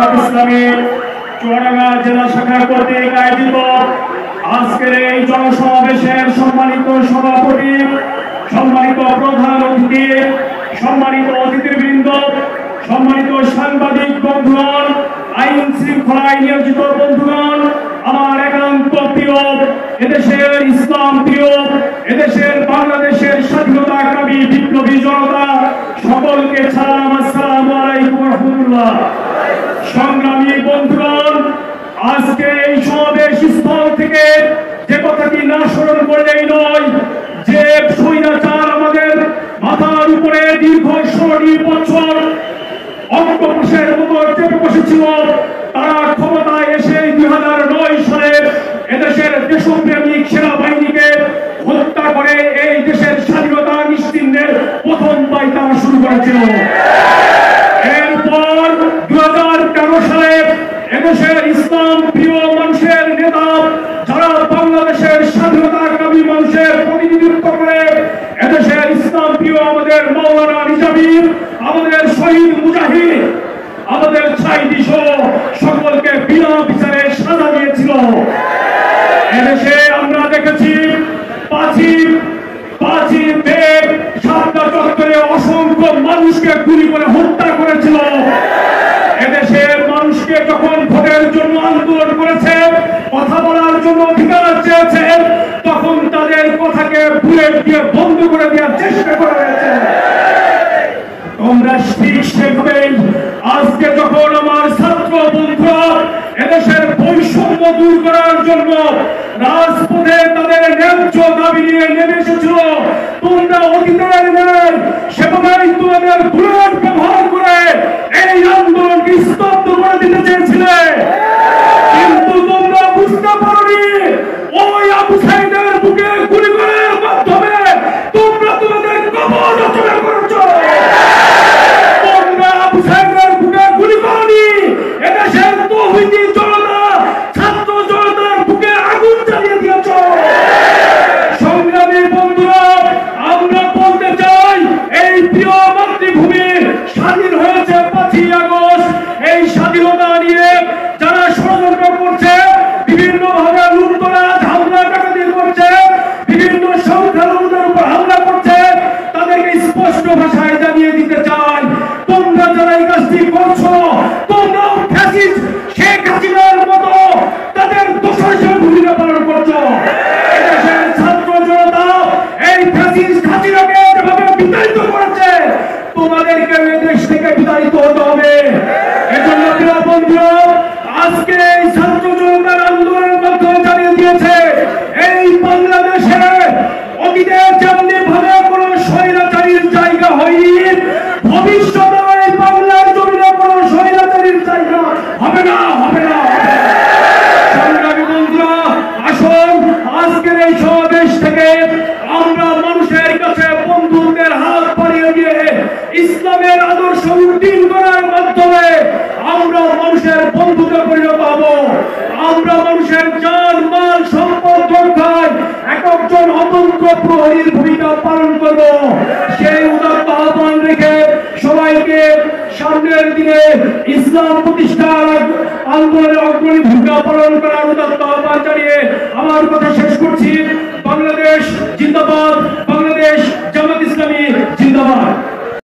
ইসলামী চুয়াডাঙ্গা জেলা শাখা কর্তৃক আয়োজিত আজকের এই জনসমাবেশের সম্মানিত সভাপতি, সম্মানিত প্রধান অতিথি, সম্মানিত অতিথিবৃন্দ, সম্মানিত সাংবাদিক বন্ধুগণ, আইন শৃঙ্খলায় নিয়োজিত বন্ধুগণ, আমার একান্ত প্রিয় এদেশের ইসলাম প্রিয় এদেশের বাংলাদেশের স্বাধীনতাকামী বিপ্লবী জনতা, সকলকে সালাম, আসসালামু আলাইকুম ওয়া রাহমাতুল্লাহ। সংগ্রামী বন্ধুগণ, আজকে এই সমাবেশ স্থল থেকে যে কথাটি না স্মরণ করলেই নয়, যে স্বৈরাচার আমাদের মাথার উপরে দীর্ঘ 16 বছর অঙ্কোপোষের মতো চেপে বসেছিল, তারা ক্ষমতায় এসে 2009 সালে এদেশের দেশপ্রেমিক সেনাবাহিনীকে হত্যা করে এই দেশের স্বাধীনতা নিশ্চিহ্নের প্রথম পায়তারা শুরু করেছিল। এরপর 2013 সালে এদেশের ইসলাম প্রিয় মানুষের নেতা, যারা বাংলাদেশের স্বাধীনতাকামী মানুষের প্রতিনিধিত্ব করে, এদেশের ইসলাম প্রিয় আমাদের মাওলানা নিজামী, আমাদের শহীদ মুজাহিদ, আমাদের ছাইদি সহ সকলকে বিনা বিচারে সাজা দিয়েছিল। এদেশে আমরা দেখেছি পাঁচই মে শাপলা চত্বরে অসংখ্য মানুষকে গুলি করে হত্যা করেছিল। এদেশের মানুষকে যখন ভোটের জন্য আন্দোলন করেছে, কথা বলার জন্য অধিকার চেয়েছে, তখন তাদের কথাকে বুলেট দিয়ে বন্ধ করে দেওয়ার চেষ্টা করা হয়েছে। তোমরা ঠিক সেভাবেই আজকে যখন আমার ছাত্র বন্ধুরা এদেশের বৈষম্য দূর করার জন্য রাজপথে তাদের ন্যায্য দাবি নিয়ে নেমে এসেছিল, তোমরা অতীতের ন্যায় সেভাবেই তোমাদের বুলেট ব্যবহার করে এই আন্দোলনকে স্তব্ধ করে দিতে চেয়েছিলে। কিন্তু তোমরা বুঝতে পারোনি, ওই আবু সাইদের বুকে গুলি করার মাধ্যমে তোমরা তোমাদের কবর রচনা করেছো। তোমরা আবু সাইদের বুকে গুলি করনি, এদেশের তৌহিদি জনতা, ছাত্র জনতার বুকে আগুন জ্বালিয়ে দিয়েছ। সংগ্রামী বন্ধুরা, আমরা বলতে চাই, এই প্রিয় মাতৃভূমি স্বাধীন হয়েছে 5ই আগস্ট। এই স্বাধীনতা নিয়ে যারা ষড়যন্ত্র করছে, বিভিন্ন ভাবে লুণ্ঠনাজ, হামলা ডাকাতি করছে, বিভিন্ন সংখ্যালঘুদের উপর হামলা করছে, তাদেরকে স্পষ্ট ভাষায় জানিয়ে দিতে চাই, তোমরা যারা এই কাজটি করছো, তোমরাও ফ্যাসিস্ট শেখ হাসিনার মতো তাদের দোষর হিসেবে ভূমিকা পালন করছো। এদেশের ছাত্র জনতা এই ফ্যাসিস্ট হাসিনাকে যেভাবে বিতাড়িত করেছে, তোমাদেরকে দেশ থেকে বিতাড়িত হতে হবে। এজন্য প্রিয় বন্ধুরা, আজকে এই ছাত্র জনতার আন্দোলনের মাধ্যমে জানিয়ে দিয়েছে, এই বাংলাদেশে অতীতে যেমনি ভাবে কোন স্বৈরাচারীর জায়গা হয়নি, ভবিষ্যতে এই বাংলার জমিনে কোন স্বৈরাচারীর জায়গা হবে না, হবে না। সংগ্রামী বন্ধুরা, আসুন আজকের এই সমাবেশ থেকে আমরা মানুষের কাছে বন্ধুত্বের হাত বাড়িয়ে দিয়ে ইসলামের আদর্শ উদ্দীন করার মাধ্যমে আমরা মানুষের বন্ধুতে পরিণত হব। আমরা মানুষের জান মাল সম্পদ রক্ষায় একজন অতন্ত্র প্রহরীর ভূমিকা পালন করব। সেই উদাত্ত আহ্বান রেখে সবাইকে সামনের দিনে ইসলাম প্রতিষ্ঠার আন্দোলনে অগ্রণী ভূমিকা পালন করার উদাত্ত আহ্বান জানিয়ে আমার কথা শেষ করছি। বাংলাদেশ জিন্দাবাদ, বাংলাদেশ জামাত ইসলামী জিন্দাবাদ।